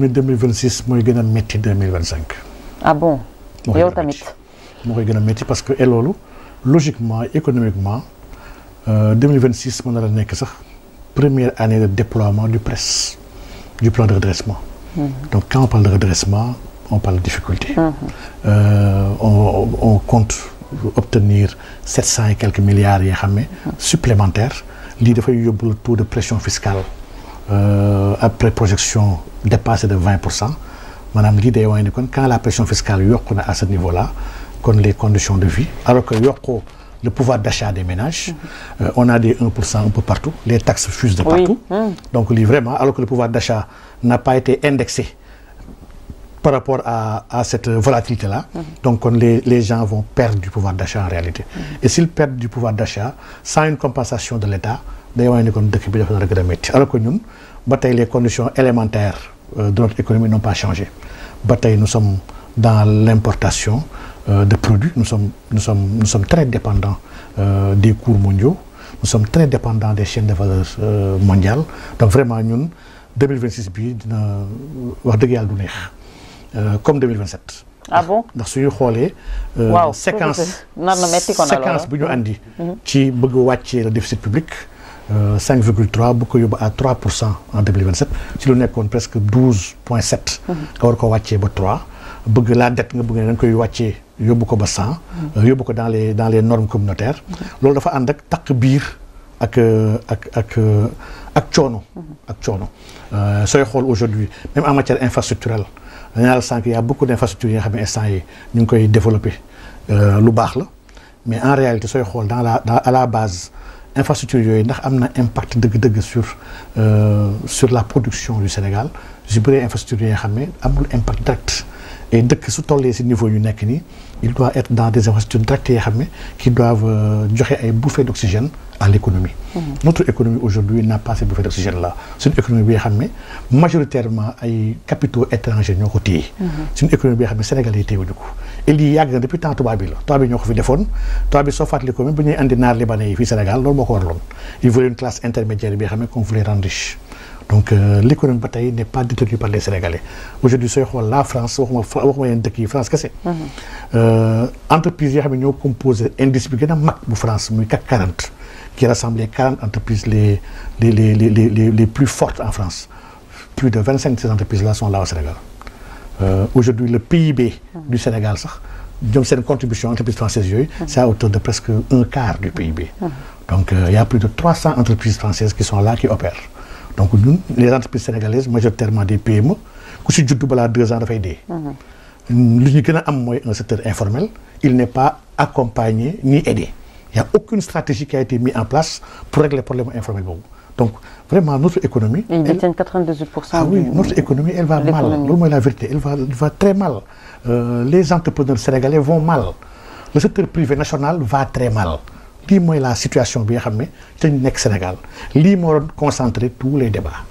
2026 mooy gën a métti 2025. ah bon yow tamit moo koy gën a métti parce que et loolu logiquement économiquement 2026 mën na la nekk sax première année de déploiement du PRES du plan de redressement. Donc quand on parle de redressement on parle de difficulté. On compte obtenir 700 et quelques milliards yoo xam ne supplémentaires lii dafay yóbbu le taux de pression fiscale après projection dépassé de 20%. maanaam lii day wane ni kon quand la pression fiscale yokku na à ce niveau-là kon les conditions de vie alors que yokku le pouvoir d'achat des ménages on a des 1% un peu partout les taxes fusent de partout. Donc lii vraiment alors que le pouvoir d'achat n'a pas été indexé par rapport à cette volatilité-là. Donc kon les gens vont perdre du pouvoir d'achat en réalité. Et s'ils perdent du pouvoir d'achat sans une compensation de l'État day wane ni kon dëkk bi dafa nar a gën a métti alors que ñun ba tey les conditions élémentaires de notre économie n'ont pas changé. Ba tey nous sommes dans l'importation de produits, nous sommes très dépendants des cours mondiaux, nous sommes très dépendants des chaînes de valeur mondiales. Donc vraiment ñun 2026 bii dina wax dëgg yàlla du neex comme 2027. ah bon ndax suñu xoolee. waaw séquence nar na metti kon séquence bu ñu andi. ci bëgg wàccee le déficit public. 5,3 bu ko yóbbu à 3% en 2027 ci lu nekkoon presque 12,7. nga war ko wàccee ba 3 bëgg la dette nga bëgg ne dañ koy wàccee yóbbu ko ba 100. yóbbu ko dans les normes communautaires. loolu dafa ànd ak takk biir ak coono. ak coono sooy xool aujourd'hui même en matière infrastructurelle dañu naan sànq y a beaucoup d'infrastructures yi nga xam ne instant yi ñu ngi koy développer lu baax la mais en réalité sooy xool à la base. Infrastructure yooyu ndax am na impact dëgg-dëgg sur la production du Sénégal je dirais infrastructure yi nga xam ne amul impact direct et dëkk su tollee ci niveau yu nekk nii il doit être dans des infrastructures directes yoo xam ne qui doivent joxe ay bouffées d'oxygène à l'économie. Notre économie aujourd'hui n'a pas ces bouffées d'oxygène là c'est une économie bi nga xam ne majoritairement ay capitaux étrangers ñoo ko téye. c'est une économie bi nga xam ne Sénégalais yi téyewuñu ko et lii yàgg na depuis temps tubaab bi la tubaab bi ñoo ko fi defoon tubaab bi soo fàttali ko même bu ñuy andi naar libanais yi fii Sénégal loolu moo ko waraloon il voulait une classe intermédiaire bi nga xam ne qu'on voulait rendre riche. Donc l'économie ba tey n'est pas détenue par les Sénégalais aujourd'hui sooy xool la France waxuma yeneen dëkk yi France kese. Entreprises yoo xam ne ñoo composé indice bi gën a mag bu France muy CAC 40 qui rassemble les 40 entreprises les plus fortes en France plus de 25 de ces entreprises là sont là au Sénégal. Aujourd'hui le PIB du Sénégal sax ñoom seen contribution entreprises françaises yooyu c'est à hauteur de presque un quart du PIB. Donc il y a plus de 300 entreprises françaises qui sont là qui opèrent. Donc ñun les entreprises sénégalaises majoritairement des PME ku si juddu balaa 2 ans dafay dee. li ñu gën a am mooy un secteur informel il n'est pas accompagné ni aidé il y a aucune stratégie qui a été mise en place pour régler le problème informel boobu donc vraiment notre économie. ils détiennent 98%. ah oui notre économie elle va mal loolu mooy la vérité elle va très mal les entrepreneurs sénégalais vont mal le secteur privé national va très mal. lii mooy la situation bi nga xam ne te ñu nekk Sénégal lii moo doon concentrer tous les débats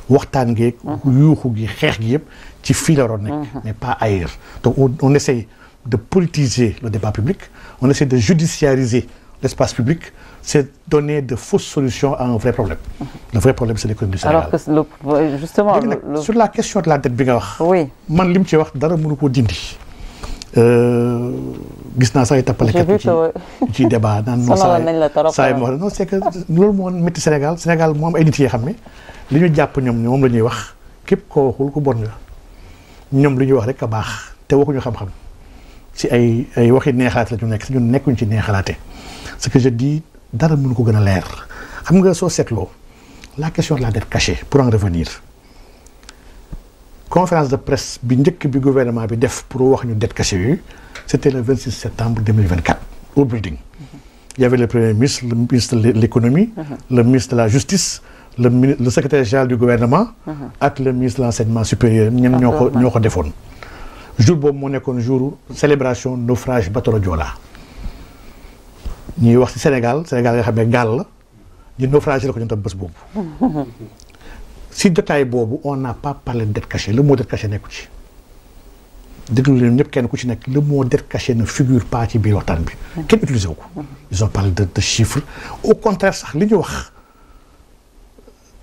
waxtaan geeg yuuxu gi xeex gi yëpp ci fii la doon nekk mais pas ailleurs donc on essaie de politiser le débat public on essaie de judiciariser l'espace public c'est donner de fausses solutions à un vrai problème le vrai problème c'est l'économie du Sénégal. alors que justement sur la question de la dette bi nga wax oui man li mu ci wax dara mënu koo dindi gis naa sax ay tappalekat ci débat naan non saa yi non c'est que loolu moo métti Sénégal moo am ay nit yoo xam ne li ñu jàpp ñoom moom la ñuy wax képp koo waxul ku bon nga ñoom li ñuy wax rek a baax te waxuñu xam-xam ci ay waxi neexalaate la ñu nekk ñun nekkuñ ci neexalaate ce que je dis dara mënu ko gën a leer xam nga soo seetloo la question de la dette cachée pour en revenir conférence de presse bi njëkk bi gouvernement bi def pour wax ñu dette cachée yooyu c'était le 26 septembre 2024 au building. Il y avait le premier ministre, le ministre de l'économie, le ministre de la justice, le secrétaire général du gouvernement ak le ministre de l'enseignement supérieur ñen ñoo ko defoon jour boobu moo nekkoon jour célébration naufrage bateau Joola ñuy wax ci Sénégal nga xam ne gaal la ñu naufrage la ko ñu tam bés boobu si jotaay boobu on n'a pas parlé de dette cachée le mot dette cachée nekku ci déglu leen ñëpp kenn ku ci nekk le mot dette cachée ne figure pas ci biir waxtaan bi kenn utilisé wu ko ils ont parlé de chiffres au contraire sax li ñu wax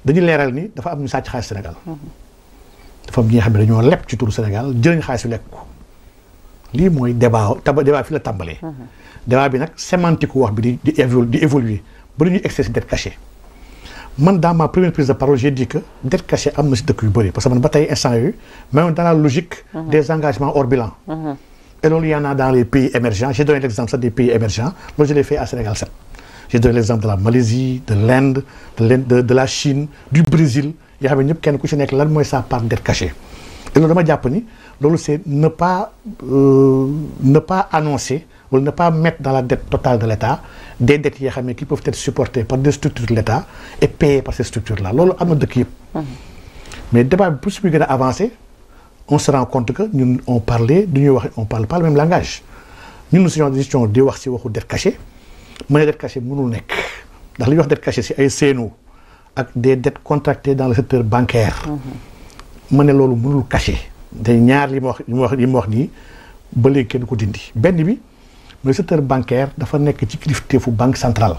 dañu leeral ni dafa am ñu sàcc xaalis Sénégal dafa am ñi nga xam ne dañoo leb ci turu Sénégal jël nañ xaalis bi lekk ko lii mooy débat fi la tàmbalee. débat bi nag sémantique wax bi di évoluer ba ñuy excès dette cachée man dans ma première prise de parole j'ai dit que dette cachée am na si dëkk yu bëri parce que man ba tey instant yooyu même dans la logique des engagements hors bilan. Et loolu y en a dans les pays émergents j'ai donné l'exemple ça des pays émergents loolu je l'ai fait à Sénégal 7 j'ai donné l'exemple de la Malaisie de l'Inde de la Chine du Brésil yoo xam ne ñëpp kenn ku ci nekk lan mooy sa part dette cachée et loolu dama jàpp ni loolu c'est ne pas annoncer wala ne pas mettre dans la dette totale de l'État des dettes yoo xam ne qui peuvent être supportées par des structures de l'État et payées par ces structures là loolu am na dëkk yëpp mais débat bi plus muy gën a avancé on se rend compte que ñun on parle pas le même langage ñun suñu décision di wax ci waxu dette cachée mu ne dette cachée mënul nekk ndax li ñuy wax dette cachée ci ay CNO ak des dettes contractées dans le secteur bancaire ma ne loolu mënul caché te ñaar li ma wax nii ba léegi kenn ko dindi benn bi mooy secteur bancaire dafa nekk ci kilifteefu banque centrale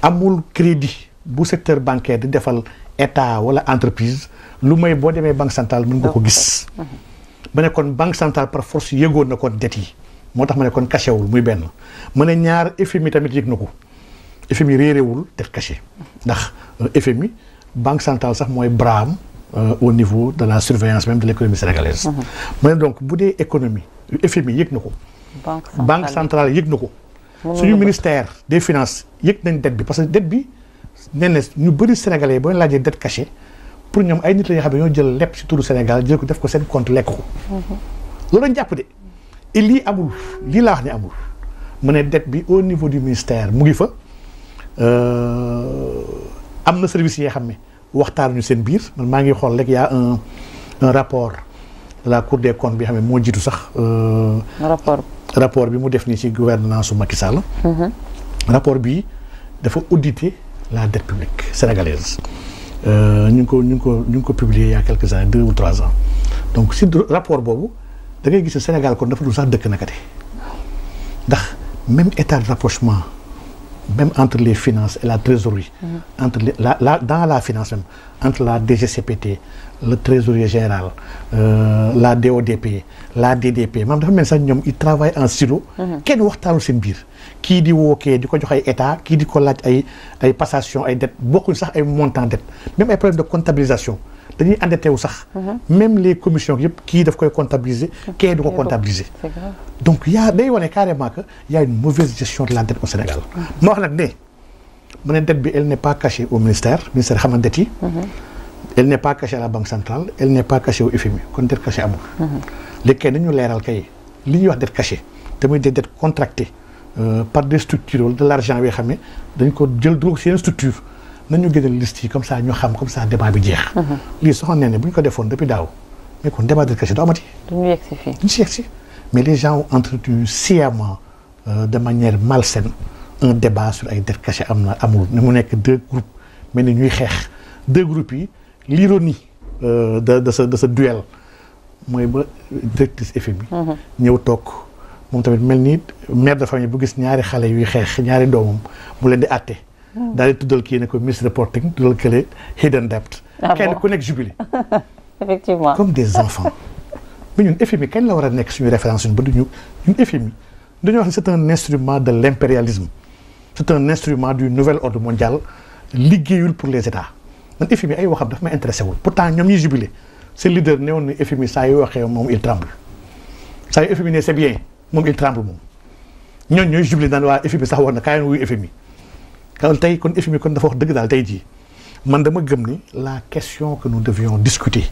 amul crédit bu secteur bancaire di defal état wala entreprise lu may boo demee banque centrale mën nga ko gis ma ne kon banque centrale par force yëgoon na kon dette yi moo tax ma ne kon caché wul muy benn ma ne ñaar FMI tamit yëg na ko FMI réeréwul dette cachée ndax FMI banque centrale sax mooy braam au niveau de la surveillance même de l'économie sénégalaise ma ne donc bu dee économie FMI yëg na ko banque centrale yëg na ko suñu ministère des finances yëg nañ dette bi parce que dette bi nee na ñu bëri sénégalais boo laajee dette cachée pour ñoom ay nit la yoo xam ne ñoo jël lépp ci turu Sénégal jël ko def ko seen compte lekk ko loolu lañ jàpp de et lii amul lii laa wax ne amul mu ne dette bi au niveau du ministère mu ngi fa am na service yoo xam ne waxtaanuñu seen biir man maa ngi xool rek y a un rapport de la Cour des comptes bi xam ne moo jiitu sax rapport bi mu def nii ci gouvernance su Macky Sall rapport bi dafa auditer la dette publique sénégalaise ñu ngi ko publié il y a quelques années 2 ou 3 ans donc si rapport boobu da ngay gis ne Sénégal kon dafa dul sax dëkk nakate ndax même état de rapprochement même entre les finances et la trésorerie entre dans la finance même entre la DGCPT le trésorier général la DODP la DDP maanaam dafa mel sax ñoom ils travaillent en silo kenn waxtaanul seen biir kii di woo kee di ko jox ay état kii di ko laaj ay passation ay dette bokkuñ sax ay montant dette même ay problème de comptabilisation dañuy endetté wu sax même les commissions yëpp kii daf koy comptabiliser kee du ko comptabiliser donc day wane carrément que y a une mauvaise gestion de la dette au Sénégal ma wax nag ne mu ne dette bi elle n'est pas cachée au ministère xam na dette yi elle n'est pas cachée à la banque centrale elle n'est pas cachée au FMI kon dette cachée amul léegi kay nañu leeral kay li ñuy wax dette cachée te muy des dettes contractées par des structures wala de l'argent bi xam ne dañ ko jël dugal ci yeneen structure nañu génne liste yi comme ça ñu xam comme ça débat bi jeex lii soxna nee ne bu ñu ko defoon depuis daaw mais kon débat dette cachée du amati duñu yegg si fii duñu si yegg si mais les gens ont entretenu sciemment de manière malsaine un débat sur ay dettes cachées amul ne mu nekk 2 groupes mais ni ñuy xeex 2 groupes yi l'ironie de ce duel mooy ba directrice FMI ñëw toog moom tamit mel ni mère de famille bu gis ñaari xale yuy xeex ñaari doomam mu leen di àtte daal di tuddal kii ne ko misreporting tuddal kële hidden debt kenn ku nekk jubilé effectivement comme des enfants mais ñun FMI kañ la war a nekk suñu référence ñun ba duñu ñun FMI dañoo wax ne c'est un instrument de l'impérialisme c'est un instrument du nouvel ordre mondial liggéeyul pour les États man FMI ay waxam dafa may intéressé wul pourtant ñoom ñuy jubilé seen leader ne woon ne FMI saa yu waxee moom il tremble saa yu FMI ne c'est bien moom il tremble moom ñooñu ñooy jubilé naan waa FMI sax war na kaay wuyu FMI kaw tey kon FMI kon dafa wax dëgg daal tey jii man dama gëm ni la question que nous devions discuter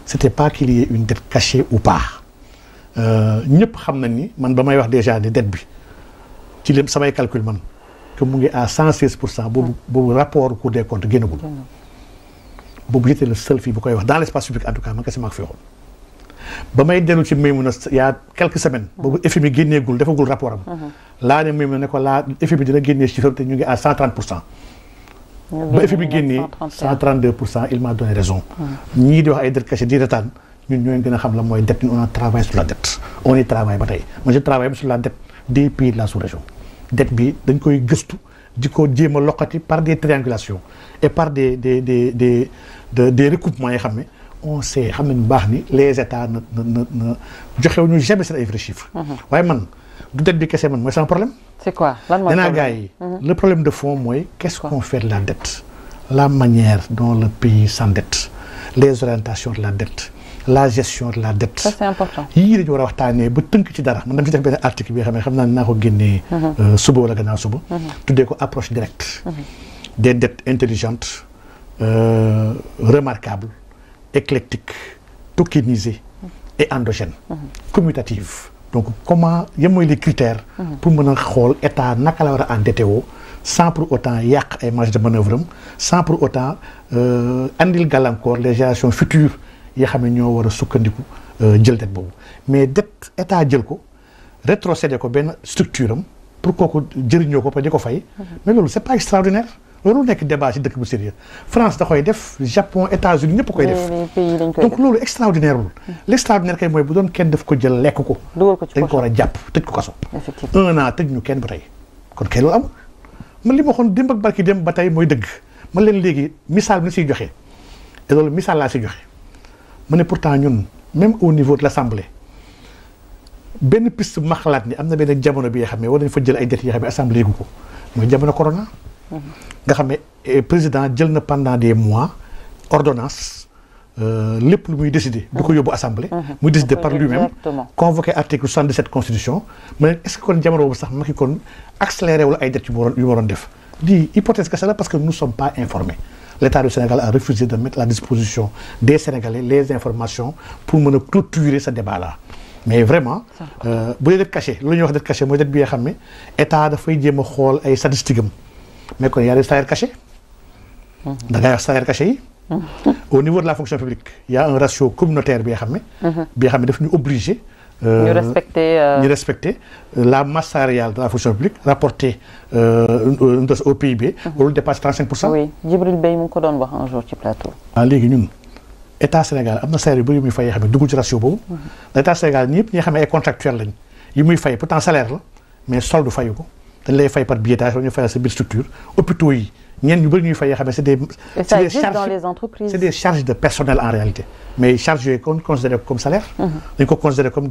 c'était pas qu'il y ait une dette cachée ou pas ñëpp xam nañ ni man ba may wax déjà ni dette bi ci lim samay calcul man que mu ngi à 116% boobu rapport Cour des comptes génnagul boobu j'étais le seul fii bu koy wax dans l'espace public en tout cas man kese maa ko fi waxoon ba may dellu ci Maïmouna il y a quelques semaines boobu FMI génneegul defagul rapport am laa ne Maïmouna ne ko laa FMI dina génnee chiffre te ñu ngi à 130% ba FMI génnee 132% il m'a donné raison ñii di wax ay dette cachée di retaan ñun ñooy gën a xam la mooy dette on a travaillé sur la dette on y travaille ba tey moi je travaille sur la dette des pays de la sous-région dette bi dañ koy gëstu di ko jéem a loqati par des triangulations et par des recoupements yoo xam ne on sait xam nañu baax ni les états na joxewuñu jamais seen ay vrais chiffres. waaye man du dette bi kese man mooy sama problème. c'est quoi lan mooy problème gars yi le problème de fond mooy qu'est-ce qu'on fait de la dette. La manière dont le pays s'endette, les orientations de la dette, la gestion de la dette. Ça c'est important. yii dañu war a waxtaanee ba tënk ci dara man dama ci def benn article bi nga xam ne naa ko génnee. suba wala gannaaw suba. tuddee ko approche directe. Des dettes intelligentes, remarquables, éclectiques, tokenisées et endogènes. Commutatives. Donc comment yan mooy les critères. pour mën a xool état naka la war a endetté woo. sans pour autant yàq ay marge de manœuvre am sans pour autant andil gàllankoor les générations futures yi xam ne ñoo war a sukkandiku jël dette boobu mais dette état jël ko rétrocédé ko benn structure am pour kooku jëriñoo ko ba di ko fay. mais loolu c'est pas extraordinaire loolu nekk débat ci dëkk bu sérieux France da koy def Japon États-Unis ñëpp koy def. donc loolu extraordinaire wul. l'extraordinaire kay mooy bu doon kenn daf ko jël lekk ko. dañ ko war a jàpp tëj ko kaso. effectivement 1 an tëj ñu kenn ba tey kon kay loolu amul. man li ma waxoon démb ak barki démb ba tey mooy dëgg man leen léegi misaal bi na siy joxe te loolu misaal laa si joxe ma ne pourtant ñun même au niveau de l'Assemblée benn piste ma xalaat ni am na benn jamono bi nga xam ne war nañ fa jël ay dettes yi nga xam ne assemblée yëgu ko mooy jamono corona. nga xam ne président jël na pendant des mois ordonnance lépp lu muy décider. du ko yóbbu assemblée. muy décider par lui-même convoqué article 77 constitution. ma ne est-ce que kon jamono boobu sax ma ki kon accéléré wala ay dettes yu mu waroon def lii hypothèse que c'est là parce que nous ne sommes pas informés. L'État du Sénégal a refusé de mettre à la disposition des Sénégalais les informations pour mën a clôturer ce débat-là. mais vraiment bu dee dette cachée loolu ñuy wax dette cachée mooy dette bi nga xam ne état dafay jéem a xool ay statistiques am mais kon y a des salaires cachés. da ngay wax salaires cachés yi. au niveau de la fonction publique il y a un ratio communautaire bi nga xam ne daf ñu obligé. ñu respecter la masse salariale de la fonction publique rapportée au PIB. loolu dépasse 35%. oui Djibril Bey mu ngi ko doon wax un jour ci plateau. léegi ñun état Sénégal am na salaire yu bëri yu muy fay yoo xam ne dugg ci ratio boobu. état Sénégal ñëpp ñi nga xam ne ay contractuels lañ yi muy fay pourtant salaire la mais solde fayu ko dañ lay fay par billettage wala ñu fayal sa biir structure hôpitaux yi. ñenn ñu bëri ñuy fay yoo xam ne c'est des charges de personnel en réalité mais charges yooyu qu'on considère comme salaire. dañ ko considérer comme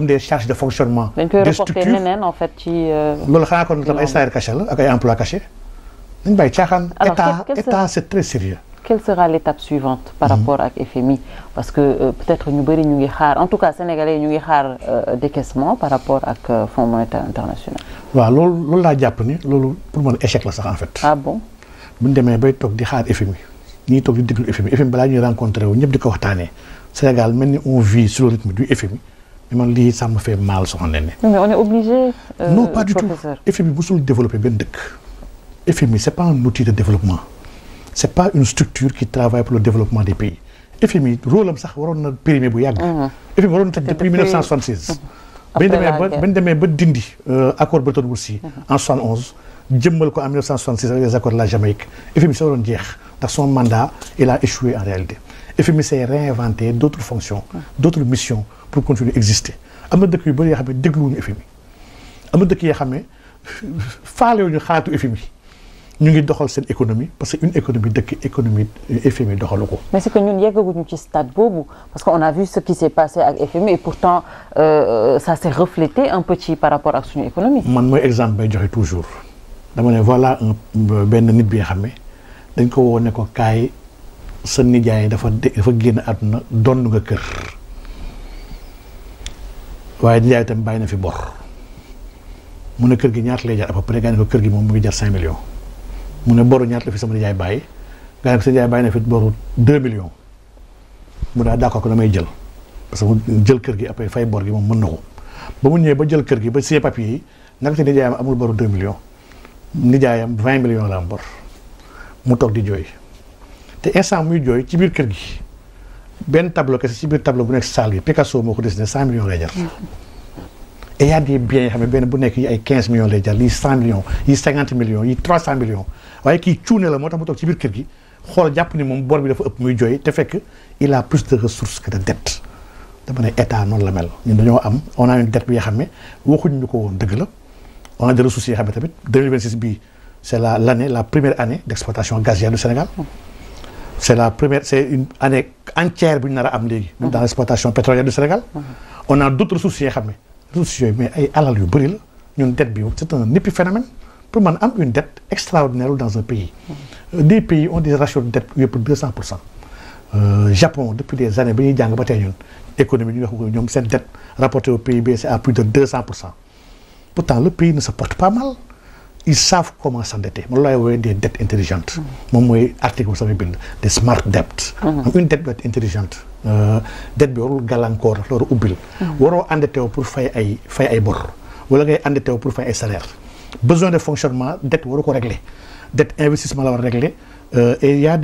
des charges de fonctionnement. des structures dañ koy reporter neneen en fait ci. loolu xanaa kon tam ay salaire caché la ak ay emploi caché dañ bàyyi caaxaan. état c'est très sérieux. Quelle sera l'étape suivante par rapport ak FMI parce que peut-être ñu bëri ñu ngi xaar en tout cas sénégalais ñu ngi xaar décaissement par rapport ak Fonds monétaire international. waaw loolu laa jàpp ni loolu pour man échec la sax en fait. ah bon. bu ñu demee bay toog di xaar FMI ñuy toog di déglu FMI balaa ñuy rencontré wu ñëpp di ko waxtaanee Sénégal mel ni on vit sur le rythme du FMI mais man lii ça me fait mal soxna ne. mais on est obligé. non pas du tout FMI musul développer benn dëkk. FMI c'est pas un outil de développement c'est pas une structure qui travaille pour le développement des pays FMI rôle am sax waroon na périmé bu yàgg. FMI waroon na tëj depuis 1976. bañ demee ba dindi accord Bretton Woods yi en 71. jëmmal ko en 1966 avec les accords de la Jamaïque FMI sa waroon jeex ndax son mandat il a échoué en réalité FMI s'est réinventé d'autres fonctions d'autres missions pour continuer exister am na dëkk yu bëri yoo xam ne dégluwuñu FMI am na dëkk yoo xam ne faalewuñu xaatu FMI ñu ngi doxal seen économie parce que une économie dëkk économie FMI doxalu ko. mais c'est que ñun yeggaguñu ci stade boobu parce que on a vu ce qui s'est passé ak FMI et pourtant ça s'est reflété un peu ci par rapport ak suñu économie. man mooy exemple bay joxe toujours. dama ne voilà benn nit bi nga xam ne dañ ko woo ne ko kaay sa nijaay dafa génn àdduna donn nga kër waaye nijaay itam bàyyi na fi bor mu ne kër gi ñaata lay jar à peu près gaa ne ko kër gi moom mu ngi jar 5 millions mu ne boru ñaata la fi sama nijaay bàyyi gaa ne ko sa nijaay bàyyi na fi boru 2 millions mu daal d'accord ko damay jël parce que mu jël kër gi après fay bor gi moom mën na ko ba mu ñëwee ba jël kër gi ba signé papier yi naka si nijaayam amul boru 2 millions nijaayam 20 millions la am bor mu toog di jooy te instant muy jooy ci biir kër gi benn tableau kese ci biir tableau bu nekk salle yi Picasso moo ko dessiné 100 millions lay jar et y a des biens yoo xam ne benn bu nekk yi ay 15 millions lay jar lii 100 millions yi 50 millions yi 300 millions waaye kii cuune la moo tax mu toog ci biir kër gi xool jàpp ni moom bor bi dafa ëpp muy jooy te fekk il a plus de ressources que de dette dama ne état noonu la mel ñun dañoo am on a une dette bi nga xam ne waxuñ ñu ko woon dëgg la on a des ressources yoo xam ne tamit 2026 bii c'est la première année d'exploitation gazière du Sénégal c'est une année entière bu ñu nar a am léegi. même dans l'exploitation pétrolière du Sénégal. On a d'autres ressources yoo xam ne ressources yooyu mais ay alal yu bëri la ñun dette bi c'est un épiphénomène pour man am une dette extraordinaire dans un pays. Des pays ont des ratios de dette yëpp 200%. Japon depuis des années ba ñuy jàng ba tey ñun économie ñu wax ko ñoom seen dette rapportée au PIB c'est à plus de 200%. Pourtant le pays ne se porte pas mal. Ils savent comment s'endetter moom laay woowee des dettes intelligentes. moom mooy article bu samay bind des smart debt. une dette doit être intelligente. dette bi warul gàllankoor daf la war a ubbil. waroo endetté wu pour fay ay bor wala ngay endetté wu pour fay ay salaire besoin de fonctionnement dette waru ko régler dette investissement la war a régler et y a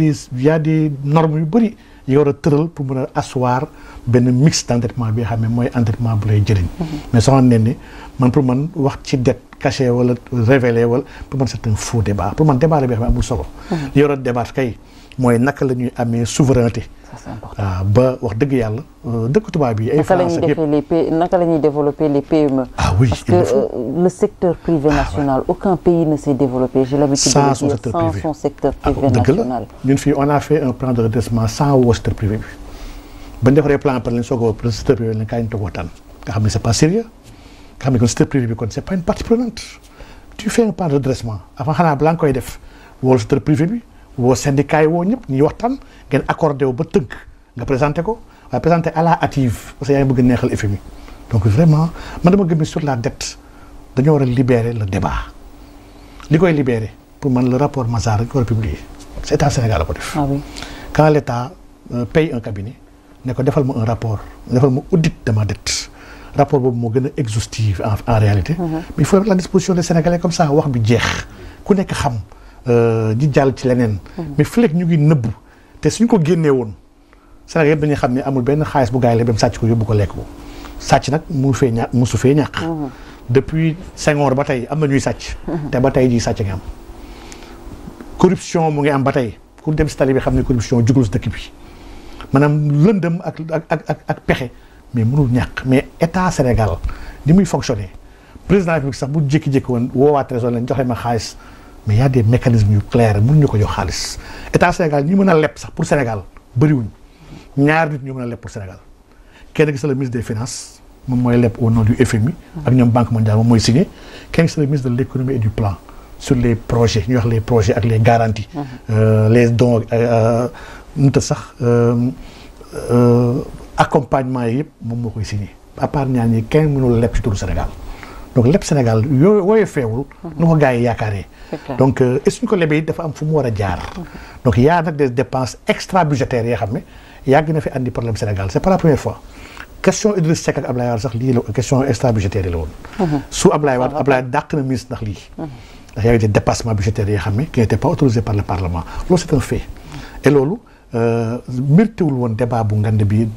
des normes yu bëri yi war a tëral pour mën a asseoir benn mix d'endettement bi nga xam ne mooy endettement bu lay jëriñ. mais soxna ne ni man pour man wax ci dette caché wala révélé wala pour man c'est un faux débat pour man débat la bi xam ne amul solo. li war a débat kay mooy naka la ñuy amee souveraineté. c'est important ba wax dëgg yàlla dëkk tubaab yi ay français yëpp naka la ñuy développer les PME. ah oui parce que le secteur privé national aucun pays ne s'est développé. j'ai l'habitude de le dire sans son secteur privé national. ñun fii on a fait un plan de redressement sans woo secteur privé bi ba ñu defaree plan par leen soog a woo secteur privé bi kaay ñu toog waxtaan nga xam ne c'est pas sérieux nga xam ne kon secteur privé bi kon c'est pas une partie prenante tu fais un plan de redressement avant xanaa balaa nga koy def woo secteur privé bi woo syndicat yi woo ñëpp ñuy waxtaan ngeen accordé wu ba tënk nga présenté ko waaye présenté à la hâtive parce que yaa ngi bëgg neexal FMI donc vraiment man dama gëm sur la dette dañoo war a libérer le débat li koy libérer pour man le rapport Mazars dañ ko war a publier c'est état Sénégal la ko def. Ah oui. Quand l'État paye un cabinet ne ko defal ma un rapport defal ma audit de ma dette rapport boobu moo gën a exhaustif en réalité. mais il faut mettre la disposition des Sénégalais comme ça wax bi jeex ku nekk xam. di jàll ci leneen. mais fii ñu ngi nëbb te suñ ko génnee woon Sénégal yëpp dañuy xam ne amul benn xaalis bu gaay la dem sàcc ko yóbbu ko lekk ko sàcc nag musu fee ñàkk. depuis Senghor ba tey am na ñuy sàcc. te ba tey jii sàcc nga am. corruption mu ngi am ba tey ku dem si tali bi xam ne corruption jugul si dëkk bi maanaam lëndëm ak pexe mais mënul ñàkk mais état Sénégal ni muy fonctionner président de la République sax bu jékki-jékki woon woowaa trésor lañ joxe ma xaalis. mais y a des mécanismes yu clairs mënuñu ko jox xaalis état Sénégal ñi mën a leb sax pour Sénégal bëriwuñ ñaar nit ñu mën a leb pour Sénégal kenn gis le ministre des finances moom mooy leb au nom du FMI ak ñoom Banque mondiale moom mooy signé kenn gis le ministre de l'économie et du plan sur les projets ñu wax les projets ak les garanties les dons nu ta sax accompagnement yi yëpp moom moo koy signé à part ñaar ñi kenn mënul leb ci turu Sénégal donc lépp Sénégal wooyee feewul nu ko gars yi yaakaaree donc est ce que ko lebee dafa am fu mu war a jaar donc y a nag des dépenses extra budgétaires yoo xam ne yàgg na fi andi problème Sénégal c'est pas la première fois question Idriss Seck ak Ablaye Wade sax lii la question extra budgétaire yi la woon su Ablaye Wade Ablaye dàq na ministre ndax lii ndax y avait des dépassements budgétaires yoo xam ne qui n'étaient pas autorisés par le Parlement loolu c'est un fait et loolu méritéwul woon débat bu ngand bi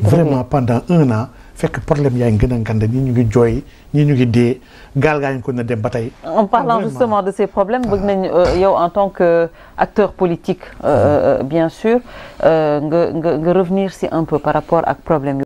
vraiment pendant 1 an fekk problème yaa ngi gën a ngand ñii ñu ngi jooy ñii ñu ngi dee gaal gaa ñu ko na dem ba tey. en parlant justement de ces problèmes bëgg nañ yow en tant que acteur politique bien sûr nga revenir si un peu par rapport ak problème